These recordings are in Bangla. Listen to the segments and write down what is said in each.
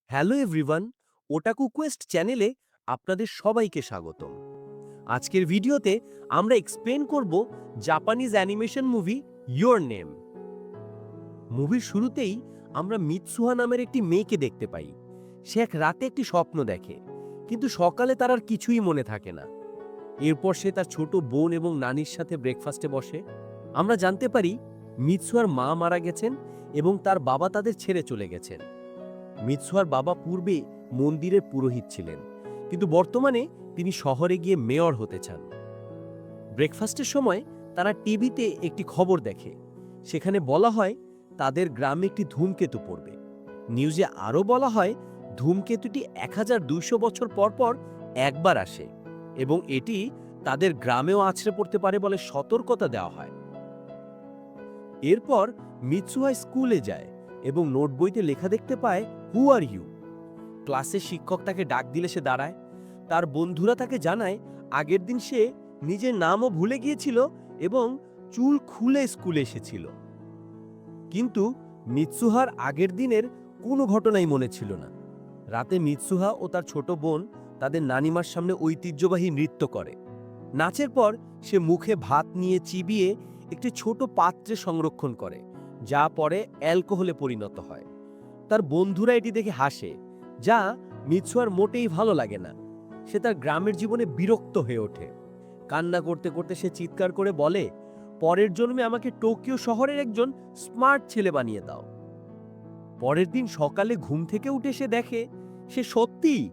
হ্যালো এভরিওয়ান, ওটাকু কোয়েস্ট চ্যানেলে আপনাদের সবাইকে স্বাগতম। আজকের ভিডিওতে আমরা এক্সপ্লেন করব Japanese animation movie your name. মুভির শুরুতেই আমরা মিৎসুহা নামের একটি মেয়েকে দেখতে পাই। সে এক রাতে একটি স্বপ্ন দেখে, কিন্তু সকালে তার আর কিছুই মনে থাকে না। এরপর সে তার ছোট বোন এবং নানির সাথে ব্রেকফাস্টে বসে। আমরা জানতে পারি মিৎসুহার মা মারা গেছেন এবং তার বাবা তাদের ছেড়ে চলে গেছেন। মিৎসুয়ার বাবা পূর্বে মন্দিরের পুরোহিত ছিলেন, কিন্তু বর্তমানে তিনি শহরে গিয়ে মেয়র হতে চান। ব্রেকফাস্টের সময় তারা টিভিতে একটি খবর দেখে। সেখানে বলা হয় তাদের গ্রামে একটি ধূমকেতু পড়বে। নিউজে আরও বলা হয় ধূমকেতুটি 1200 বছর পর পর একবার আসে এবং এটি তাদের গ্রামেও আছড়ে পড়তে পারে বলে সতর্কতা দেওয়া হয়। এরপর মিৎসুয়া স্কুলে যায় এবং নোট বইতে লেখা দেখতে পায় হু আর ইউ। ক্লাসে শিক্ষক তাকে ডাক দিলে সে দাঁড়ায়। তার বন্ধুরা তাকে জানায় আগের দিন সে নিজের নামও ভুলে গিয়েছিল এবং চুল খুলে স্কুলে এসেছিল। কিন্তু মিৎসুহার আগের দিনের কোনো ঘটনাই মনে ছিল না। রাতে মিৎসুহা ও তার ছোট বোন তাদের নানিমার সামনে ঐতিহ্যবাহী নৃত্য করে। নাচের পর সে মুখে ভাত নিয়ে চিবিয়ে একটি ছোট পাত্রে সংরক্ষণ করে, যা পরে অ্যালকোহলে পরিণত হয়। তার বন্ধুরা এটি দেখে হাসে, যা মিৎসুয়ার মোটেই ভালো লাগে না। সে তার গ্রামের জীবনে বিরক্ত হয়ে ওঠে। কান্না করতে করতে সে চিৎকার করে বলে, পরের জন্মে আমাকে টোকিও শহরের একজন স্মার্ট ছেলে বানিয়ে দাও। পরের দিন সকালে ঘুম থেকে উঠে সে দেখে সে সত্যিই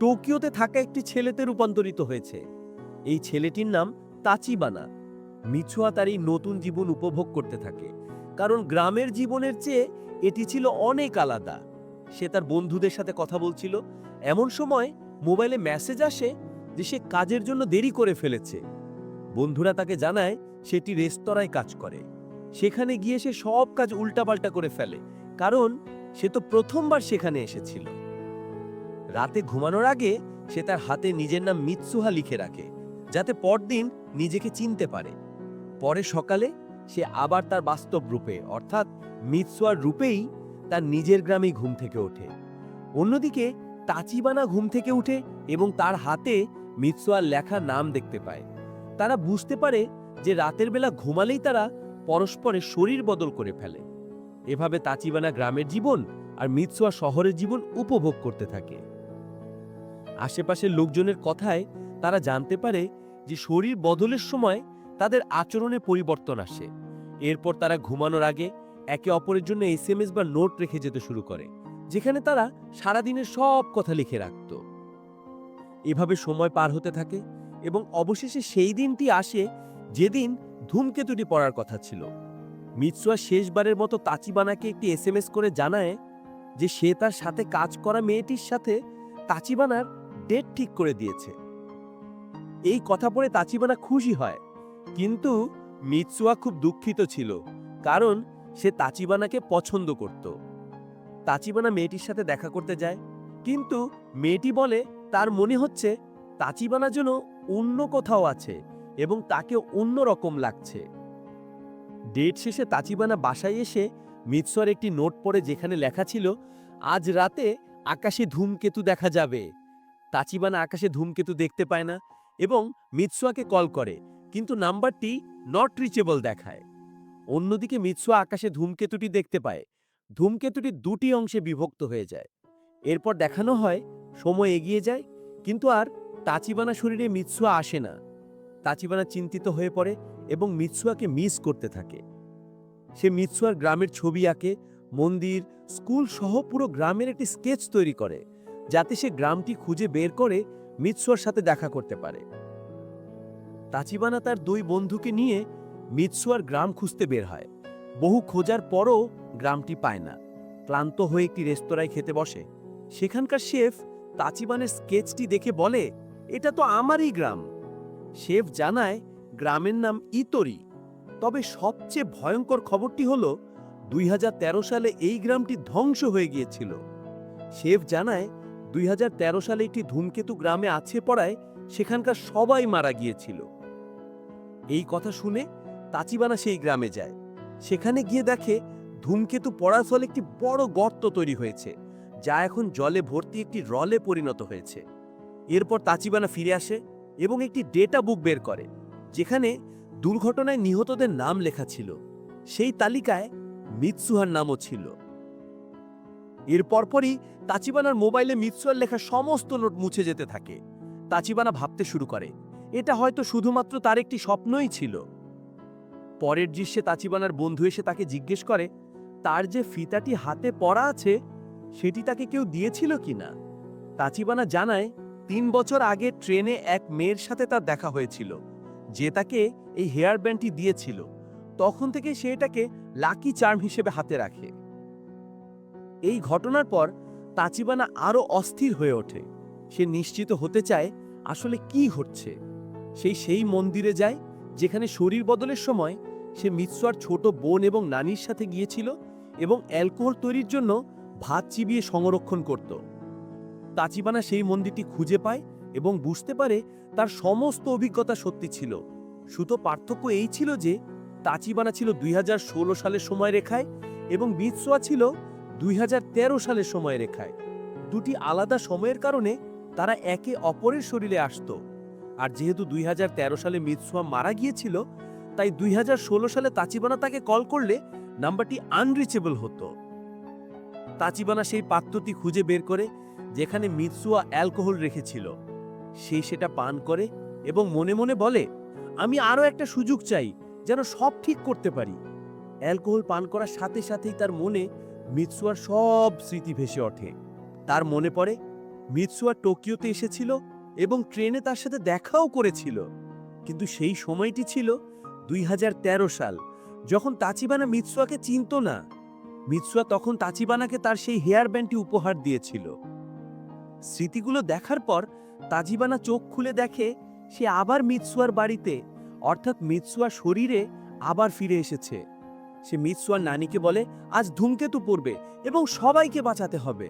টোকিওতে থাকা একটি ছেলেতে রূপান্তরিত হয়েছে। এই ছেলেটির নাম তাচিবানা। মিৎসুয়া তার এই নতুন জীবন উপভোগ করতে থাকে, কারণ গ্রামের জীবনের চেয়ে এটি ছিল অনেক আলাদা। সে তার বন্ধুদের সাথে কথা বলছিল, এমন সময় মোবাইলে মেসেজ আসে যে সে কাজের জন্য দেরি করে ফেলেছে। বন্ধুরা তাকে জানায় সেটি রেস্তোরাঁয় কাজ করে। সেখানে গিয়ে সে সব কাজ উল্টাপাল্টা করে ফেলে, কারণ সে তো প্রথমবার সেখানে এসেছিল। রাতে ঘুমানোর আগে সে তার হাতে নিজের নাম মিৎসুহা লিখে রাখে, যাতে পরদিন নিজেকে চিনতে পারে। পরে সকালে সে আবার তার বাস্তব রূপে অর্থাৎ মিৎসুয়ার রূপেই তার নিজের গ্রামেই ঘুম থেকে ওঠে। অন্যদিকে তাচিবানা ঘুম থেকে উঠে এবং তার হাতে মিৎসুয়ার লেখা নাম দেখতে পায়। তারা বুঝতে পারে যে রাতের বেলা ঘুমালেই তারা পরস্পরের শরীর বদল করে ফেলে। এভাবে তাচিবানা গ্রামের জীবন আর মিৎসুয়া শহরের জীবন উপভোগ করতে থাকে। আশেপাশের লোকজনের কথায় তারা জানতে পারে যে শরীর বদলের সময় তাদের আচরণে পরিবর্তন আসে। এরপর তারা ঘুমানোর আগে একে অপরের জন্য এসএমএস বা নোট রেখে যেতে শুরু করে, যেখানে তারা সারাদিনের সব কথা লিখে রাখত। এভাবে সময় পার হতে থাকে এবং অবশেষে সেই দিনটি আসে যেদিন ধূমকেতুটি পড়ার কথা ছিল। মিৎসুয়া শেষবারের মতো তাচিবানাকে একটি এসএমএস করে জানায় যে সে তার সাথে কাজ করা মেয়েটির সাথে তাচিবানার ডেট ঠিক করে দিয়েছে। এই কথা পড়ে তাচিবানা খুশি হয়, কিন্তু মিৎসুয়া খুব দুঃখিত ছিল, কারণ সে তাচিবানাকে পছন্দ করত। তাচিবানা মেয়েটির সাথে দেখা করতে যায়, কিন্তু মেয়েটি বলে তার মনে হচ্ছে তাচিবানা যেন অন্য কোথাও আছে এবং তাকে অন্য রকম লাগছে। ডেট শেষে তাচিবানা বাসায় এসে মিৎসুয়ার একটি নোট পড়ে, যেখানে লেখা ছিল আজ রাতে আকাশে ধূমকেতু দেখা যাবে। তাচিবানা আকাশে ধূমকেতু দেখতে পায় না এবং মিৎসুয়াকে কল করে, কিন্তু নাম্বারটি নট রিচেবল দেখায়। অন্যদিকে মিৎসুয়া আকাশে ধূমকেতুটি দেখতে পায়। ধূমকেতুটি দুটি অংশে বিভক্ত হয়ে যায়। এরপর দেখানো হয় সময় এগিয়ে যায়, কিন্তু আর তাচিবানা শরীরে মিৎসুয়া আসে না। তাচিবানা চিন্তিত হয়ে পড়ে এবং মিৎসুয়াকে মিস করতে থাকে। সে মিৎসুয়ার গ্রামের ছবি আঁকে, মন্দির, স্কুল সহ পুরো গ্রামের একটি স্কেচ তৈরি করে, যাতে সে গ্রামটি খুঁজে বের করে মিৎসুয়ার সাথে দেখা করতে পারে। তাচিবানা তার দুই বন্ধুকে নিয়ে মিৎসুয়ার গ্রাম খুঁজতে বের হয়। বহু খোঁজার পরও গ্রামটি পায় না। ক্লান্ত হয়ে একটি রেস্তোরাঁয় খেতে বসে। সেখানকার শেফ তাচিবানের স্কেচটি দেখে বলে, এটা তো আমারই গ্রাম। শেফ জানায় গ্রামের নাম ইতোরি। তবে সবচেয়ে ভয়ঙ্কর খবরটি হলো 2013 সালে এই গ্রামটি ধ্বংস হয়ে গিয়েছিল। শেফ জানায় 2013 সালে একটি ধূমকেতু গ্রামে আছে পড়ায় সেখানকার সবাই মারা গিয়েছিল। এই কথা শুনে তাচিবানা সেই গ্রামে যায়। সেখানে গিয়ে দেখে ধূমকেতু পড়ার ফলে একটি বড় গর্ত তৈরি হয়েছে, যা এখন জলে ভর্তি একটি হ্রদে পরিণত হয়েছে। এরপর তাচিবানা ফিরে আসে এবং একটি ডেটা বুক বের করে, যেখানে দুর্ঘটনায় নিহতদের নাম লেখা ছিল। সেই তালিকায় মিৎসুহার নামও ছিল। এর পরপরই তাচিবানার মোবাইলে মিৎসুয়ার লেখা সমস্ত নোট মুছে যেতে থাকে। তাচিবানা ভাবতে শুরু করে, এটা হয়তো শুধুমাত্র তার একটি স্বপ্নই ছিল। পরের দৃশ্যে তাচিবানার বন্ধু এসে তাকে জিজ্ঞেস করে তার যে ফিতাটি হাতে পরা আছে সেটি তাকে কেউ দিয়েছিল কিনা। তাচিবানা জানায় ৩ বছর আগে ট্রেনে এক মেয়ের সাথে তার দেখা হয়েছিল, যে তাকে এই হেয়ার ব্যান্ডটি দিয়েছিল। তখন থেকে সে এটাকে লাকি চার্ম হিসেবে হাতে রাখে। এই ঘটনার পর তাচিবানা আরো অস্থির হয়ে ওঠে। সে নিশ্চিত হতে চায় আসলে কি ঘটছে। সেই মন্দিরে যায় যেখানে শরীর বদলের সময় সে মিৎসুয়ার ছোট বোন এবং নানির সাথে গিয়েছিল এবং অ্যালকোহল তৈরির জন্য ভাত চিবিয়ে সংরক্ষণ করত। তাচিবানা সেই মন্দিরটি খুঁজে পায় এবং বুঝতে পারে তার সমস্ত অভিজ্ঞতা সত্যি ছিল। শুধু পার্থক্য এই ছিল যে তাচিবানা ছিল ২০১৬ সালের সময় রেখায় এবং মিৎসুয়া ছিল ২০১৩ সালের সময় রেখায়। দুটি আলাদা সময়ের কারণে তারা একে অপরের শরীরে আসত। আর যেহেতু ২০১৩ সালে মিৎসুয়া মারা গিয়েছিল, তাই ২০১৬ সালে তাচিবানা তাকে কল করলে নাম্বারটি আনরিচেবল হতো। তাচিবানা সেই পাত্রটি খুঁজে বের করে যেখানে মিৎসুয়া অ্যালকোহল রেখেছিল। সে সেটা পান করে এবং মনে মনে বলে, আমি আরও একটা সুযোগ চাই যেন সব ঠিক করতে পারি। অ্যালকোহল পান করার সাথে সাথেই তার মনে মিৎসুয়ার সব স্মৃতি ভেসে ওঠে। তার মনে পড়ে মিৎসুয়া টোকিওতে এসেছিল এবং ট্রেনে তার সাথে দেখাও করেছিল। কিন্তু সেই সময়টি ছিল ২০১৩ সাল, যখন তাচিবানা মিৎসুয়াকে চিনত না। মিৎসুয়া তখন তাচিবানাকে তার সেই হেয়ার ব্যান্ডটি উপহার দিয়েছিল। স্মৃতিগুলো দেখার পর তাচিবানা চোখ খুলে দেখে সে আবার মিৎসুয়ার বাড়িতে, অর্থাৎ মিৎসুয়ার শরীরে আবার ফিরে এসেছে। সে মিৎসুয়ার নানিকে বলে আজ ধূমকেতু পড়বে এবং সবাইকে বাঁচাতে হবে।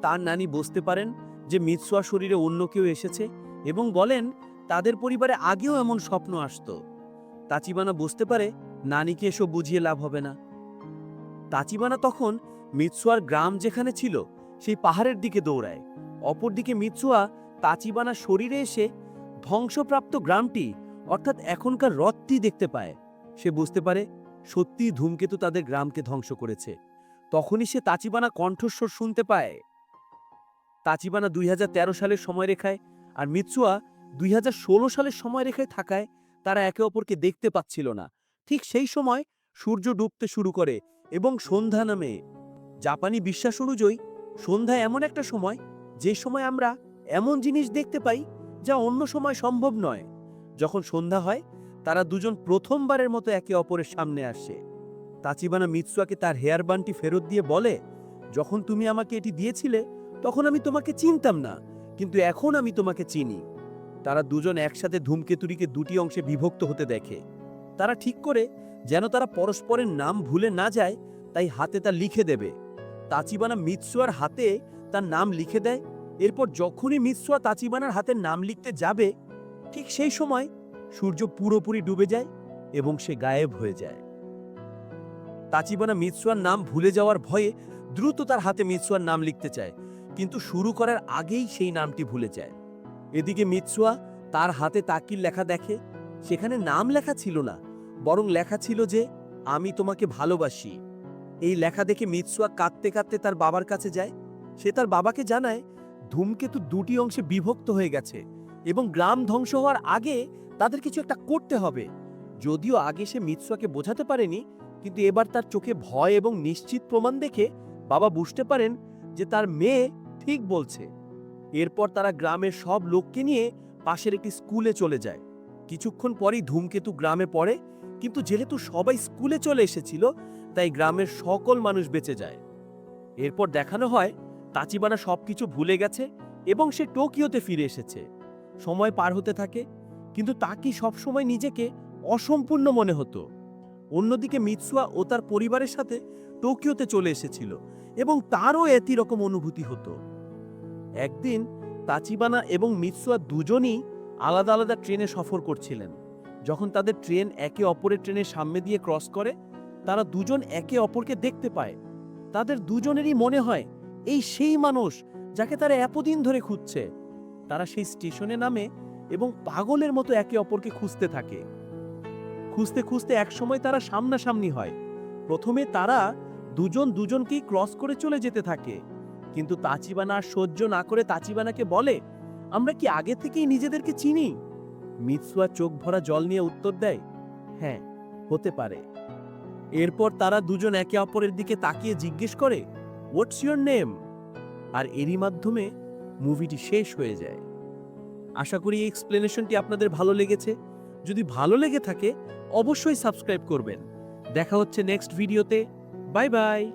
তার নানি বুঝতে পারেন যে মিৎসুয়ার শরীরে অন্য কেউ এসেছে এবং বলেন তাদের পরিবারে আগেও এমন স্বপ্ন আসতো। তাচিবানা বুঝতে পারে নানিকে এসব বুঝিয়ে লাভ হবে না। তাচিবানা তখন মিৎসুয়ার গ্রাম যেখানে ছিল সেই পাহাড়ের দিকে দৌড়ায়। অপরদিকে মিৎসুয়া তাচিবানার শরীরে এসে ধ্বংসপ্রাপ্ত গ্রামটি, অর্থাৎ এখনকার হ্রদটি দেখতে পায়। সে বুঝতে পারে সত্যিই ধূমকেতু তাদের গ্রামকে ধ্বংস করেছে। তখনই সে তাচিবানা কণ্ঠস্বর শুনতে পায়। তাচিবানা ২০১৩ সালের সময়রেখায় আর মিৎসুয়া ২০১৬ সালের সময়রেখায় থাকায় তারা একে অপরকে দেখতে পাচ্ছিল না। ঠিক সেই সময় সূর্য ডুবতে শুরু করে এবং সন্ধ্যা নামে। জাপানি বিশ্বাস অনুযায়ী সন্ধ্যা এমন একটা সময় যে সময় আমরা এমন জিনিস দেখতে পাই যা অন্য সময় সম্ভব নয়। যখন সন্ধ্যা হয় তারা দুজন প্রথমবারের মতো একে অপরের সামনে আসে। তাচিবানা মিৎসুয়াকে তার হেয়ার বানটি ফেরত দিয়ে বলে, যখন তুমি আমাকে এটি দিয়েছিলে তখন আমি তোমাকে চিনতাম না, কিন্তু এখন আমি তোমাকে চিনি। তারা দুজন একসাথে ধূমকেতুটিকে দুটি অংশে বিভক্ত হতে দেখে। তারা ঠিক করে যেন তারা পরস্পরের নাম ভুলে না যায়, তাই হাতে তা লিখে দেবে। তাচিবানা মিৎসুয়ার হাতে তার নাম লিখে দেয়। এরপর যখনই মিৎসুয়া তাচিবানার হাতে নাম লিখতে যাবে, ঠিক সেই সময় সূর্য পুরোপুরি ডুবে যায় এবং সে গায়েব হয়ে যায়। তাচিবানা মিৎসুয়ার নাম ভুলে যাওয়ার ভয়ে দ্রুত তার হাতে মিৎসুয়ার নাম লিখতে চায়, কিন্তু শুরু করার আগেই সেই নামটি ভুলে যায়। এদিকে মিৎসুয়া তার হাতে তাকির লেখা দেখে। সেখানে নাম লেখা ছিল না, বরং লেখা ছিল যে আমি তোমাকে ভালোবাসি। এই লেখা দেখে মিৎসুয়া কাঁদতে কাঁদতে তার বাবার কাছে যায়। সে তার বাবাকে জানায় ধূমকেতু দুটি অংশে বিভক্ত হয়ে গেছে এবং গ্রাম ধ্বংস হওয়ার আগে তাদের কিছু একটা করতে হবে। যদিও আগে সে মিৎসুয়াকে বোঝাতে পারেনি, কিন্তু এবার তার চোখে ভয় এবং নিশ্চিত প্রমাণ দেখে বাবা বুঝতে পারেন যে তার মেয়ে ঠিক বলছে। এরপর তারা গ্রামের সব লোককে নিয়ে পাশের একটি স্কুলে চলে যায়। কিছুক্ষণ পরেই ধূমকেতু গ্রামে পড়ে, কিন্তু যেহেতু সবাই স্কুলে চলে এসেছিল তাই গ্রামের সকল মানুষ বেঁচে যায়। এরপর দেখানো হয় তাচিবানা সবকিছু ভুলে গেছে এবং সে টোকিওতে ফিরে এসেছে। সময় পার হতে থাকে, কিন্তু তাকে সবসময় নিজেকে অসম্পূর্ণ মনে হতো। অন্যদিকে মিৎসুয়া ও তার পরিবারের সাথে টোকিওতে চলে এসেছিল এবং তারও একই রকম অনুভূতি হতো। একদিন তাচিবানা এবং মিৎসুয়া দুজনই আলাদা আলাদা ট্রেনে সফর করছিলেন। যখন তাদের ট্রেন একে অপরের ট্রেনের সামনে দিয়ে ক্রস করে, তারা দুজন একে অপরকে দেখতে পায়। তাদের দুজনেরই মনে হয় এই সেই মানুষ যাকে তারা এতদিন ধরে খুঁজছে। তারা সেই স্টেশনে নামে এবং পাগলের মতো একে অপরকে খুঁজতে থাকে। খুঁজতে খুঁজতে একসময় তারা সামনাসামনি হয়। প্রথমে তারা দুজনকেই ক্রস করে চলে যেতে থাকে, কিন্তু তাচিবানা আর সহ্য না করে তাচিবানাকে বলে, আমরা কি আগে থেকেই নিজেদেরকে চিনি? মিৎসুয়া চোখ ভরা জল নিয়ে উত্তর দেয়, হ্যাঁ, হতে পারে। এরপর তারা দুজন একে অপরের দিকে তাকিয়ে জিজ্ঞেস করে, হোয়াটস ইউর নেম? আর এরই মাধ্যমে মুভিটি শেষ হয়ে যায়। আশা করি এই এক্সপ্লেনেশনটি আপনাদের ভালো লেগেছে। যদি ভালো লেগে থাকে অবশ্যই সাবস্ক্রাইব করবেন। দেখা হচ্ছে নেক্সট ভিডিওতে। Bye bye.